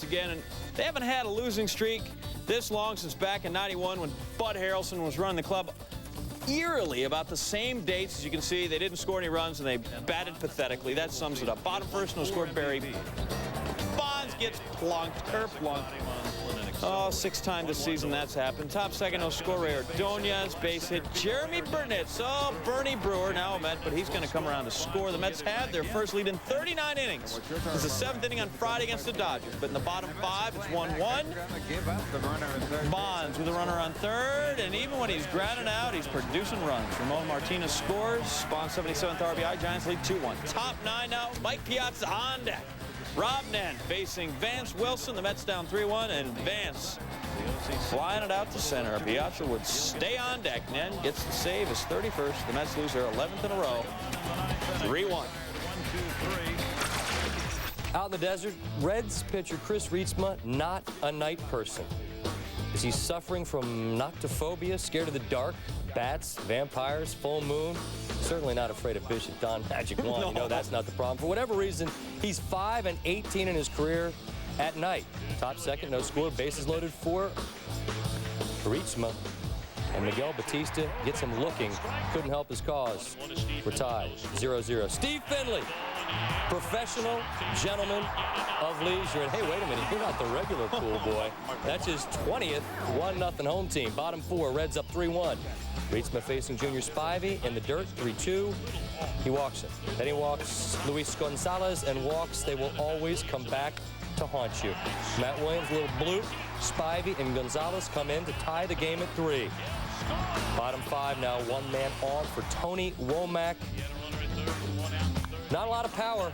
again, and they haven't had a losing streak this long since back in '91 when Bud Harrelson was running the club. Eerily about the same dates. As you can see, they didn't score any runs, and they batted pathetically. That sums it up. Bottom first, no score, Barry Bonds gets plunked, kerplunked. Oh, 6 times this season that's happened. Top second, no score, Ray Ordonez. Base hit, Jeremy Burnitz. Oh, Bernie Brewer, now a Met, but he's going to come around to score. The Mets have their first lead in 39 innings. It's the 7th inning on Friday against the Dodgers. But in the bottom 5, it's 1-1. Bonds with a runner on third, and even when he's grounding out, he's producing runs. Ramon Martinez scores. Bonds 77th RBI. Giants lead 2-1. Top 9 now. Mike Piazza on deck. Rob Nen facing Vance Wilson. The Mets down 3-1, and Vance flying it out to center. Piazza would stay on deck. Nen gets the save, his 31st. The Mets lose their 11th in a row. 3-1. Out in the desert, Reds pitcher Chris Rietzma, not a night person. Is he suffering from noctophobia, scared of the dark, bats, vampires, full moon? Certainly not afraid of Bishop Don Magic Wand. No. You know that's not the problem. For whatever reason, he's 5-18 in his career at night. Top second, no score, bases loaded for Rietzma. And Miguel Batista gets him looking. Couldn't help his cause. We're tied, 0-0. Steve Finley, professional gentleman of leisure. And hey, wait a minute, you're not the regular pool boy. That's his 20th 1-0 home team. Bottom 4, Reds up 3-1. Rietzma facing Junior Spivey in the dirt, 3-2. He walks him. Then he walks Luis Gonzalez and walks. They will always come back to haunt you. Matt Williams, a little bloop. Spivey and Gonzalez come in to tie the game at 3. Bottom 5 now, 1 man on for Tony Womack. Not a lot of power.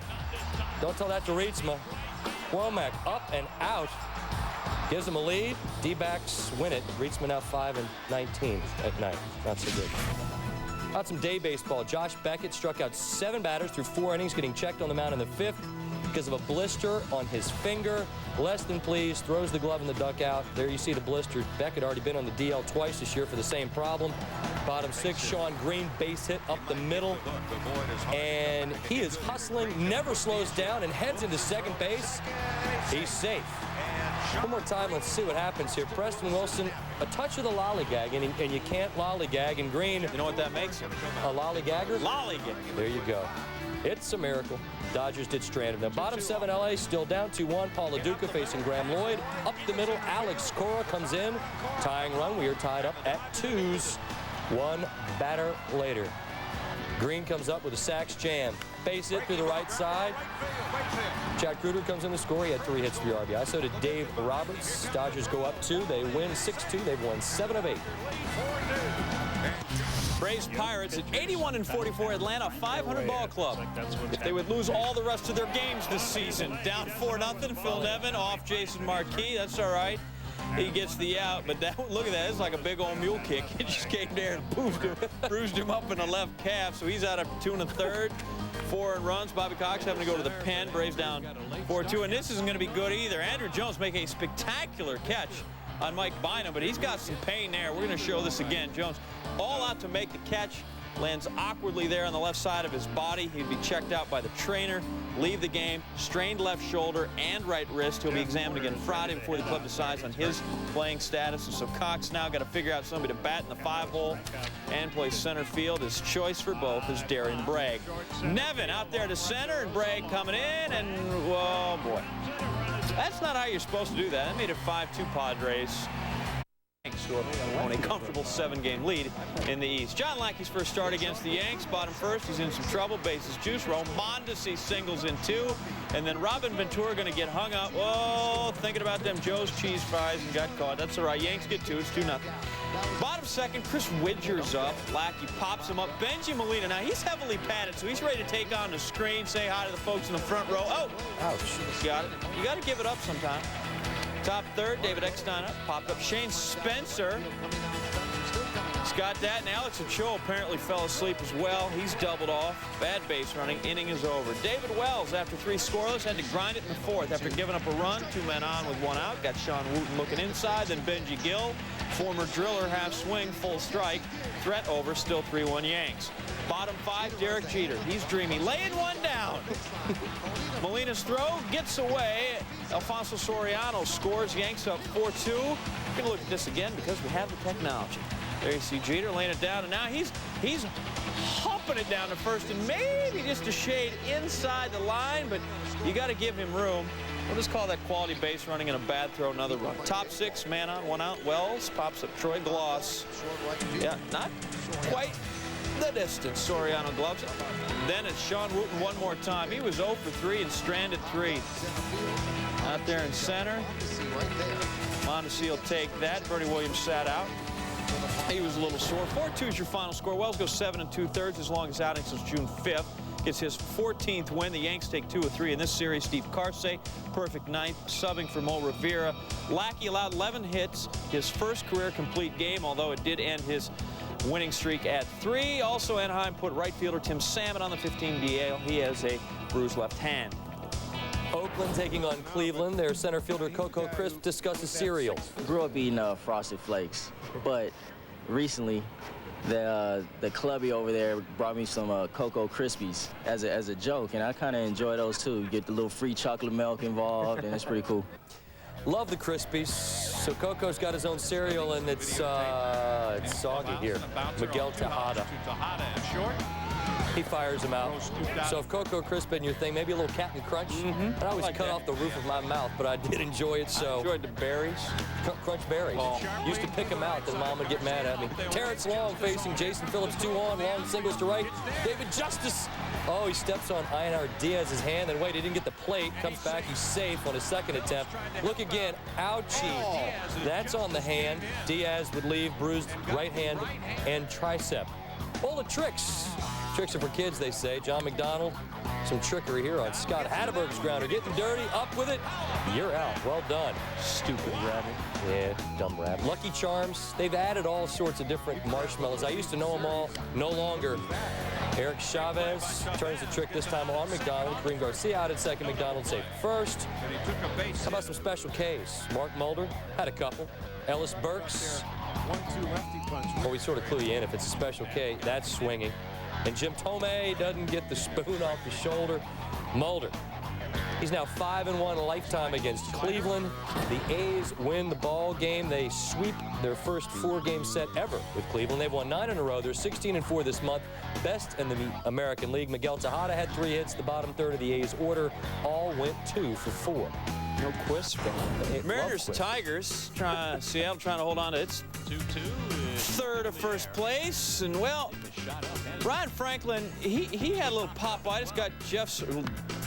Don't tell that to Rietzma. Womack up and out. Gives him a lead. D-backs win it. Rietzma now 5-19 at night. Not so good. Got some day baseball. Josh Beckett struck out 7 batters through 4 innings, getting checked on the mound in the 5th because of a blister on his finger. Less than pleased, throws the glove in the dugout. There you see the blister. Beckett already been on the DL twice this year for the same problem. Bottom 6, Sean Green, base hit up the middle. And he is hustling, never slows down, and heads into second base. He's safe. One more time, let's see what happens here. Preston Wilson, a touch of the lollygag, and you can't lollygag in Green. You know what that makes him? A lollygagger? Lollygag. There you go. It's a miracle. Dodgers did strand him. Now, bottom 7, LA still down 2-1. Paul LaDuca facing Graham Lloyd. Up the middle, Alex Cora comes in. Tying run. We are tied up at 2s. 1 batter later. Green comes up with a Sachs jam. Base hit through the right side. Chad Kreuter comes in to score. He had 3 hits, 3 RBI. So did Dave Roberts. Dodgers go up 2. They win 6-2. They've won 7 of 8. Braves Pirates at 81-44. Atlanta 500 ball club. If they would lose all the rest of their games this season, down 4-0. Phil Nevin off Jason Marquis. That's all right. He gets the out, but that, look at that. It's like a big old mule kick. It just came there and bruised him up in the left calf. So he's out of 2 1/3. 4 runs. Bobby Cox having to go to the pen. Braves down 4-2. And this isn't going to be good either. Andrew Jones making a spectacular catch on Mike Bynum, but he's got some pain there. We're going to show this again. Jones all out to make the catch. Lands awkwardly there on the left side of his body. He'd be checked out by the trainer. Leave the game. Strained left shoulder and right wrist. He'll be examined again Friday before the club decides on his playing status. And so Cox now got to figure out somebody to bat in the 5-hole and play center field. His choice for both is Darren Bragg. Nevin out there to center, and Bragg coming in, and oh boy. That's not how you're supposed to do that. That made it 5-2 Padres. So on a comfortable 7-game lead in the East. John Lackey's first start against the Yanks. Bottom first, he's in some trouble. Bases juice. Mondesi singles in 2. And then Robin Ventura going to get hung up. Oh, thinking about them Joe's cheese fries and got caught. That's all right. Yanks get 2. It's 2-0. Bottom second, Chris Widger's up. Lackey pops him up. Benji Molina. Now, he's heavily padded, so he's ready to take on the screen, say hi to the folks in the front row. Oh! Ouch. Got it. You got to give it up sometime. Top third, David Eckstein up, popped up. Shane Spencer got that, and Alex Ochoa apparently fell asleep as well. He's doubled off. Bad base running. Inning is over. David Wells, after 3 scoreless, had to grind it in the 4th. After giving up a run, 2 men on with 1 out. Got Sean Wooten looking inside. Then Benji Gill, former driller, half swing, full strike. Threat over, still 3-1 Yanks. Bottom 5, Derek Jeter. He's dreamy. Laying 1 down. Molina's throw gets away. Alfonso Soriano scores. Yanks up 4-2. We're going to look at this again because we have the technology. There you see Jeter laying it down, and now he's humping it down to first and maybe just a shade inside the line, but you got to give him room. We'll just call that quality base running and a bad throw, another run. Top 6, man on, 1 out. Wells pops up Troy Gloss. Yeah, not quite the distance. Soriano gloves it. Then it's Sean Wooten one more time. He was 0 for 3 and stranded 3. Out there in center. Mondesi will take that. Bernie Williams sat out. He was a little sore. 4-2 is your final score. Wells goes 7 2/3, his longest outing since June 5th. Gets his 14th win. The Yanks take 2 of 3 in this series. Steve Carsey, perfect 9th, subbing for Mo Rivera. Lackey allowed 11 hits, his first career complete game, although it did end his winning streak at 3. Also, Anaheim put right fielder Tim Salmon on the 15 DL. He has a bruised left hand. Oakland taking on Cleveland. Their center fielder Coco Crisp discusses cereal. I grew up eating Frosted Flakes, but recently the clubby over there brought me some Cocoa Krispies as a joke, and I kind of enjoy those too. You get the little free chocolate milk involved, and it's pretty cool. Love the Krispies. So Coco's got his own cereal, and it's soggy here. Miguel Tejada. He fires him out. So if Cocoa Crisp in your thing, maybe a little Captain Crunch. I always cut off the roof of my mouth, but I did enjoy it. So I enjoyed the berries. Crunch berries. Used to pick them out, then Mom would get mad at me. Terrence Long facing Jason Phillips, 2 on. Long singles to right. David Justice. Oh, he steps on Ionar Diaz's hand, and wait, he didn't get the plate. Comes back, he's safe on his 2nd attempt. Look again, ouchie. That's on the hand. Diaz would leave bruised right hand and tricep. All the tricks. Tricks are for kids, they say. John McDonald, some trickery here on Scott Hatterberg's grounder. Getting dirty, up with it. You're out. Well done. Stupid rabbit. Yeah, dumb rabbit. Lucky Charms, they've added all sorts of different marshmallows. I used to know them all. No longer. Eric Chavez turns the trick this time on McDonald. Kareem Garcia out at 2nd. McDonald saved 1st. How about some special Ks? Mark Mulder had a couple. Ellis Burks. Well, we sort of clue you in. If it's a special K, that's swinging. And Jim Tomei doesn't get the spoon off the shoulder. Mulder. He's now 5-1 a lifetime against Cleveland. The A's win the ball game. They sweep their first 4-game set ever with Cleveland. They've won 9 in a row. They're 16-4 this month. Best in the American League. Miguel Tejada had 3 hits. The bottom third of the A's order all went 2 for 4. No Quisp. Mariners, Tigers. Seattle trying to hold on to its 3rd of first place. And, well, Ryan Franklin, he had a little pop-itis. Got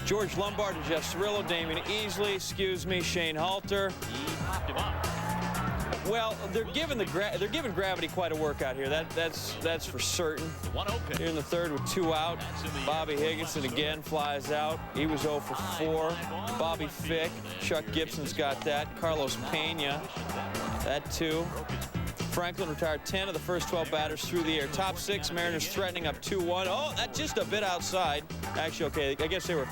George Lombard and Jeff Cirillo, Damian Easley, Shane Halter. Well, they're giving gravity quite a workout here. That's for certain. Here in the 3rd with 2 out. Bobby Higginson again flies out. He was 0 for 4. Bobby Fick, Chuck Gibson's got that. Carlos Pena, that too. Franklin retired 10 of the first 12 batters through the air. Top 6, Mariners threatening up 2-1. Oh, that's just a bit outside. Actually, okay, I guess they were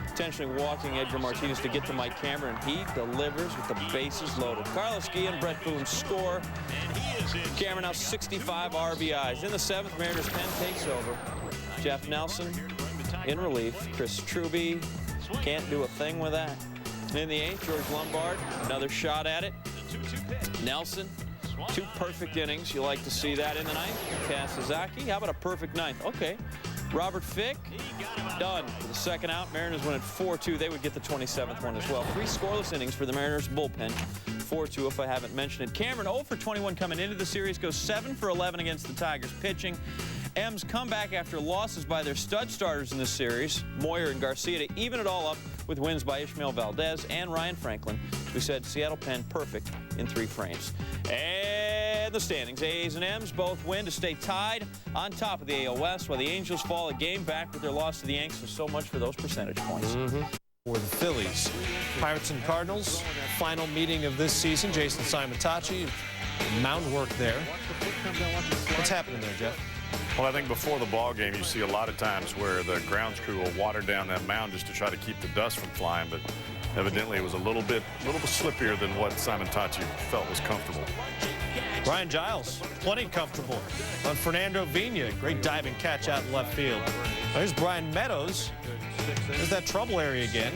intentionally walking Edgar Martinez to get to Mike Cameron. He delivers with the bases loaded. Carlos Guillen, Brett Boone score. Cameron now 65 RBIs. In the 7th, Mariners pen takes over. Jeff Nelson in relief. Chris Truby can't do a thing with that. In the 8th, George Lombard, another shot at it. Nelson, 2 perfect innings. You like to see that in the 9th. Kasazaki, how about a perfect 9th? Okay. Robert Fick, done for the 2nd out. Mariners win at 4-2. They would get the 27th one as well. 3 scoreless innings for the Mariners bullpen. 4-2 if I haven't mentioned it. Cameron 0 for 21 coming into the series. Goes 7 for 11 against the Tigers pitching. M's come back after losses by their stud starters in this series, Moyer and Garcia, to even it all up with wins by Ishmael Valdez and Ryan Franklin. We said Seattle pen perfect in 3 frames. And the standings, A's and M's both win to stay tied on top of the AL West, while the Angels fall a game back with their loss to the Yankees. So much for those percentage points. For the Phillies. Pirates and Cardinals, final meeting of this season. Jason Simon-Tachi, mound work there. What's happening there, Jeff? Well, I think before the ball game, you see a lot of times where the grounds crew will water down that mound just to try to keep the dust from flying, but evidently it was a little bit slippier than what Simon-Tachi felt was comfortable. Brian Giles, plenty comfortable on Fernando Vina. Great diving catch out in left field. There's Brian Meadows. There's that trouble area again.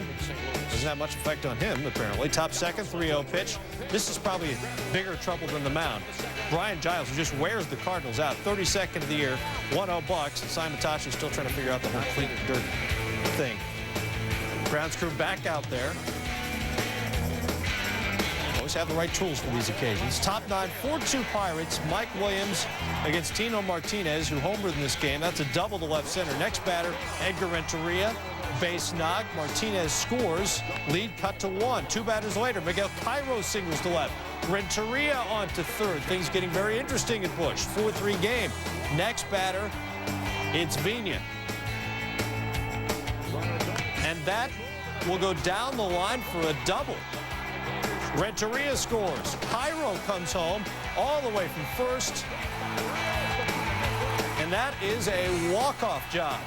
Doesn't have much effect on him, apparently. Top second, 3-0 pitch. This is probably bigger trouble than the mound. Brian Giles, who just wears the Cardinals out. 32nd of the year, 1-0 Bucks, and Simon-Tachi still trying to figure out the whole clean dirt thing. Grounds crew back out there. Always have the right tools for these occasions. Top 9, 4-2 Pirates. Mike Williams against Tino Martinez, who homered in this game. That's a double to left center. Next batter, Edgar Renteria. Base knock. Martinez scores. Lead cut to 1. 2 batters later, Miguel Cairo singles to left. Renteria on to third. Things getting very interesting at Busch. 4-3 game. Next batter, it's Vina. And that will go down the line for a double. Renteria scores. Cairo comes home all the way from first. And that is a walk-off job.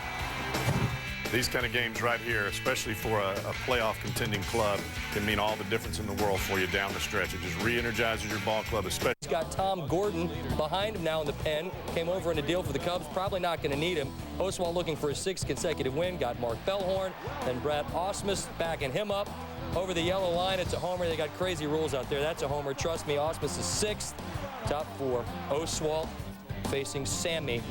These kind of games right here, especially for a playoff contending club, can mean all the difference in the world for you down the stretch. It just re-energizes your ball club, especially. He's got Tom Gordon behind him now in the pen. Came over in a deal for the Cubs. Probably not going to need him. Oswalt looking for his 6th consecutive win. Got Mark Bellhorn. Then Brad Ausmus backing him up. Over the yellow line, it's a homer. They got crazy rules out there. That's a homer. Trust me, Ausmus is 6th. Top 4. Oswalt facing Sammy.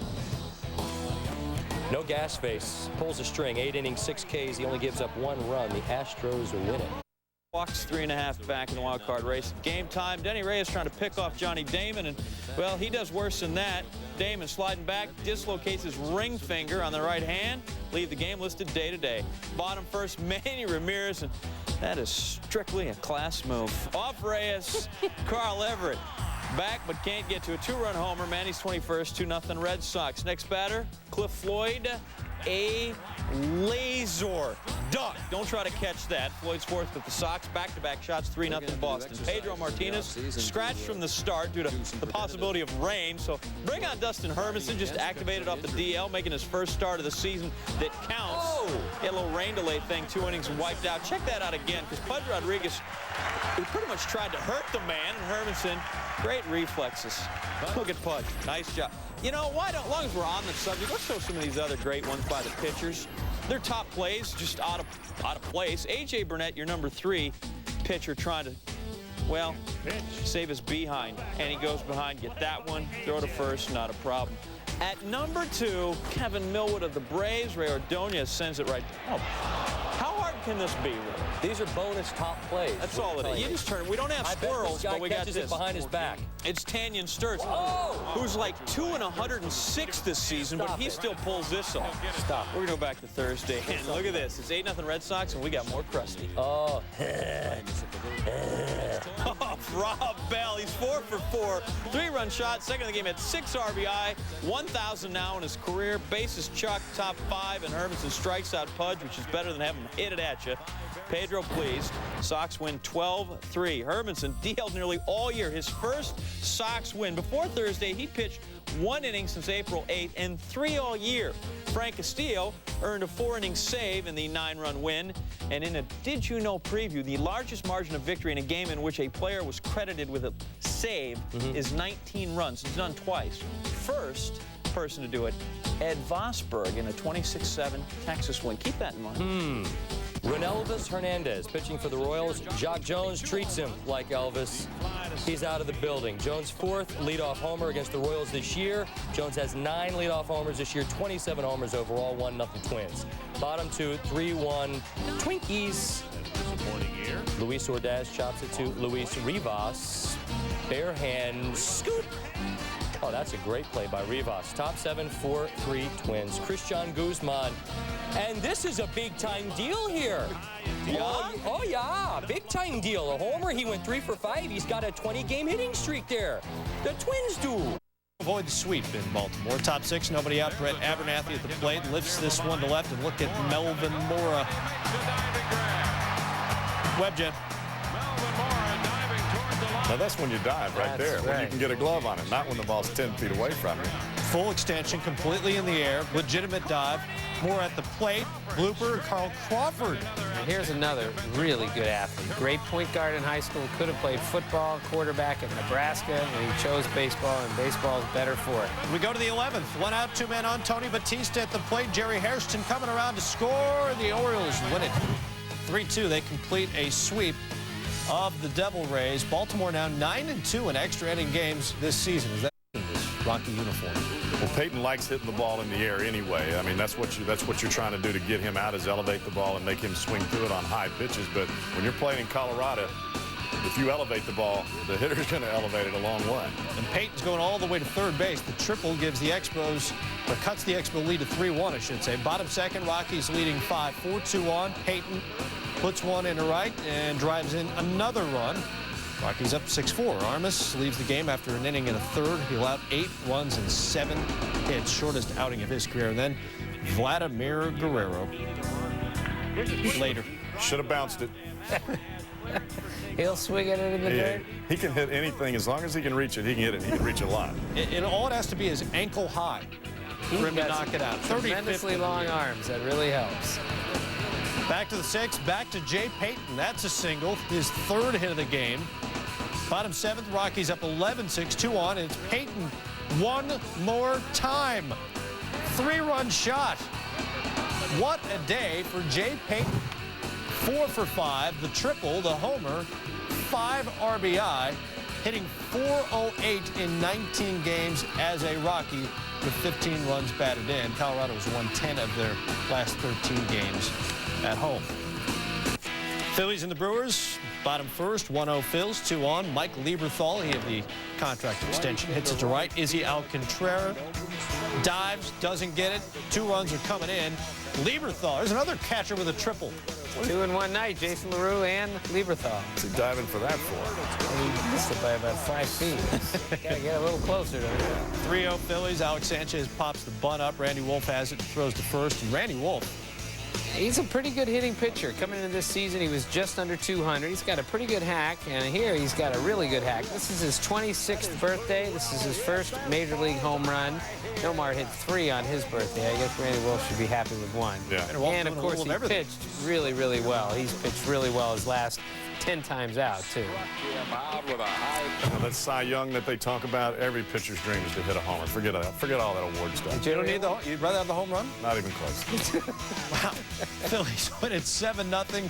No gas face. Pulls a string. 8 innings, 6 Ks. He only gives up 1 run. The Astros are winning. Walks 3.5 back in the wild card race. Game time. Denny Reyes trying to pick off Johnny Damon, and well, he does worse than that. Damon sliding back, dislocates his ring finger on the right hand. Leave the game listed day to day. Bottom first, Manny Ramirez, and that is strictly a class move. Off Reyes, Carl Everett. Back but can't get to a 2-run homer. Manny's 21st, 2-0 Red Sox. Next batter, Cliff Floyd, a laser duck. Don't try to catch that. Floyd's 4th with the Sox. Back-to-back shots, 3-0 Boston. Pedro Martinez scratched from the start due to the possibility of rain. So bring on Dustin Hermanson, just activated off the DL, making his first start of the season that counts. He had a little rain delay thing, 2 innings and wiped out. Check that out again, because Pudge Rodriguez, he pretty much tried to hurt the man, and Hermanson, great reflexes. Look at Pudge. Nice job. You know, why don't, as long as we're on the subject, let's show some of these other great ones by the pitchers. Their top plays, just out of place. A.J. Burnett, your number 3 pitcher, trying to, well, save his behind. And he goes behind, get that one, throw to first, not a problem. At number 2, Kevin Millwood of the Braves. Ray Ordonez sends it right. Oh, how hard can this be, Ray? These are bonus top plays. That's all it is. You just turn. We don't have squirrels, but we got this. It behind his back. It's Tanyan Sturtz, who's like 2 and 106 this season, but he still pulls this off. Stop. We're gonna go back to Thursday, and look at this. It's 8-0 Red Sox, and we got more crusty. Oh. Rob Bell, he's 4 for 4. 3-run shot, second of the game at 6 RBI, 1,000 now in his career. Bases chucked, top 5, and Hermanson strikes out Pudge, which is better than having him hit it at you. Pedro pleased. Sox win 12-3. Hermanson DL'd nearly all year. His first Sox win. Before Thursday, he pitched 1 inning since April 8th and 3 all year. Frank Castillo earned a 4-inning save in the 9-run win. And in a Did You Know preview, the largest margin of victory in a game in which a player was credited with a save is 19 runs. It's done twice. First person to do it, Ed Vosberg in a 26-7 Texas win. Keep that in mind. Renelvis Hernandez pitching for the Royals. Jock Jones treats him like Elvis. He's out of the building. Jones' 4th leadoff homer against the Royals this year. Jones has 9 leadoff homers this year, 27 homers overall, 1-0 Twins. Bottom 2, 3-1 Twinkies. Luis Ordaz chops it to Luis Rivas. Bare hand scoop. Oh, that's a great play by Rivas. Top 7, 4-3 Twins. Christian Guzman. And this is a big-time deal here. Yeah? Oh, yeah. Big-time deal. A homer. He went 3 for 5. He's got a 20-game hitting streak there. The Twins do. Avoid the sweep in Baltimore. Top 6, nobody out. Brett Abernathy at the plate. Lifts this one to left, and look at Melvin Mora. Web Jen. Now that's when you dive right That's there, when you right. can get a glove on it, not when the ball's 10 feet away from you. Full extension, completely in the air, legitimate dive. More at the plate. Blooper, Carl Crawford. And here's another really good athlete. Great point guard in high school. Could have played football, quarterback at Nebraska, and he chose baseball, and baseball is better for it. We go to the 11th. 1 out, 2 men on. Tony Batista at the plate. Jerry Hairston coming around to score. The Orioles win it. 3-2. They complete a sweep of the Devil Rays. Baltimore now 9-2 in extra inning games this season. Is that in this Rocky uniform? Well, Peyton likes hitting the ball in the air anyway. I mean, that's what you're trying to do to get him out, is elevate the ball and make him swing through it on high pitches. But when you're playing in Colorado, if you elevate the ball, the hitter's going to elevate it a long way. And Peyton's going all the way to third base. The triple gives the Expos, or cuts the Expo lead to 3-1, I should say. Bottom second, Rockies leading 5-4, 2 on. Peyton puts one in the right and drives in another run. Rockies up 6-4. Armas leaves the game after an inning and a third. He allowed 8 runs and 7 hits, shortest outing of his career. And then Vladimir Guerrero later. Should have bounced it. He'll swing it in the dirt. He can hit anything. As long as he can reach it, he can hit it. He can reach a lot. And all it has to be is ankle high for him to knock it out. 30, Tremendously 50. long arms. That really helps. Back to the 6th, back to Jay Payton. That's a single, his third hit of the game. Bottom 7th, Rockies up 11-6, 2 on. And it's Payton one more time. 3-run shot. What a day for Jay Payton. 4 for 5, the triple, the homer, 5 RBI, hitting .408 in 19 games as a Rocky with 15 runs batted in. Colorado has won 10 of their last 13 games at home. Phillies and the Brewers, bottom first, 1-0 Phils, 2 on. Mike Lieberthal, he had the contract extension, hits it to right. Izzy Alcantara dives, doesn't get it. 2 runs are coming in. Lieberthal, there's another catcher with a triple. 2 in one night, Jason LaRue and Lieberthal. What's he diving for that for? He missed it by about 5 feet. Got to get a little closer to it. 3-0 Phillies. Alex Sanchez pops the bunt up. Randy Wolf has it and throws to first. And Randy Wolf, He's a pretty good hitting pitcher. Coming into this season, he was just under 200. He's got a pretty good hack, and here he's got a really good hack. This is his 26th birthday. This is his first Major League home run. Nomar hit 3 on his birthday. I guess Randy Wolf should be happy with 1. Yeah. And, of course, he pitched really, really well. He's pitched really well his last 10 times out, too. That Cy Young that they talk about, every pitcher's dream is to hit a homer. Forget all that award stuff. you don't need you'd rather have the home run? Not even close. Wow. Phillies win at 7-0.